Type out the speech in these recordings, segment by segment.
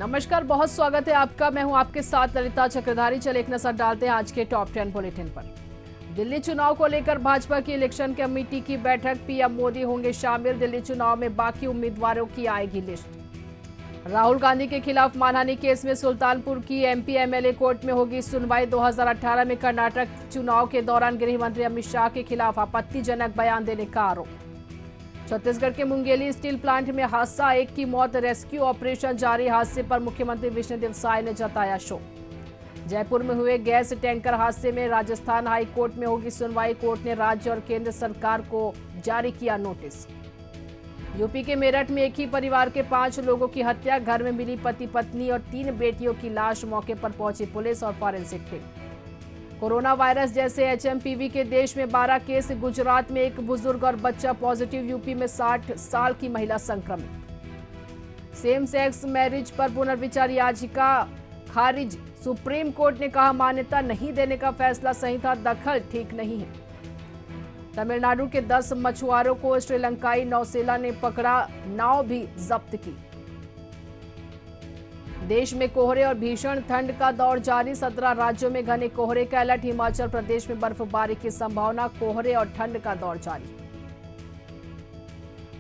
नमस्कार, बहुत स्वागत है आपका। मैं हूं आपके साथ ललिता चक्रधारी। चले एक नजर डालते हैं आज के टॉप 10 बुलेटिन पर। दिल्ली चुनाव को लेकर भाजपा की इलेक्शन कमेटी की बैठक, पीएम मोदी होंगे शामिल। दिल्ली चुनाव में बाकी उम्मीदवारों की आएगी लिस्ट। राहुल गांधी के खिलाफ मानहानि केस में सुल्तानपुर की एमपी एमएलए कोर्ट में होगी सुनवाई। 2018 में कर्नाटक चुनाव के दौरान गृह मंत्री अमित शाह के खिलाफ आपत्तिजनक बयान देने का आरोप। छत्तीसगढ़ के मुंगेली स्टील प्लांट में हादसा, एक की मौत, रेस्क्यू ऑपरेशन जारी। हादसे पर मुख्यमंत्री विष्णुदेव साय ने जताया शोक। जयपुर में हुए गैस टैंकर हादसे में राजस्थान हाई कोर्ट में होगी सुनवाई। कोर्ट ने राज्य और केंद्र सरकार को जारी किया नोटिस। यूपी के मेरठ में एक ही परिवार के 5 लोगों की हत्या, घर में मिली पति पत्नी और 3 बेटियों की लाश। मौके पर पहुंची पुलिस और फॉरेंसिक टीम। कोरोना वायरस जैसे एचएमपीवी के देश में 12 केस। गुजरात में एक बुजुर्ग और बच्चा पॉजिटिव। यूपी में 60 साल की महिला संक्रमित। सेम सेक्स मैरिज पर पुनर्विचार याचिका खारिज। सुप्रीम कोर्ट ने कहा मान्यता नहीं देने का फैसला सही था, दखल ठीक नहीं है। तमिलनाडु के 10 मछुआरों को श्रीलंकाई नौसेना ने पकड़ा, नाव भी जब्त की। देश में कोहरे और भीषण ठंड का दौर जारी। 17 राज्यों में घने कोहरे का अलर्ट। हिमाचल प्रदेश में बर्फबारी की संभावना। कोहरे और ठंड का दौर जारी।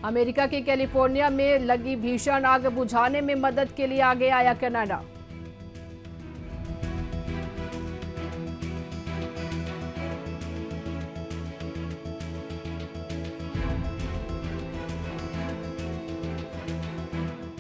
अमेरिका के कैलिफोर्निया में लगी भीषण आग बुझाने में मदद के लिए आगे आया कनाडा।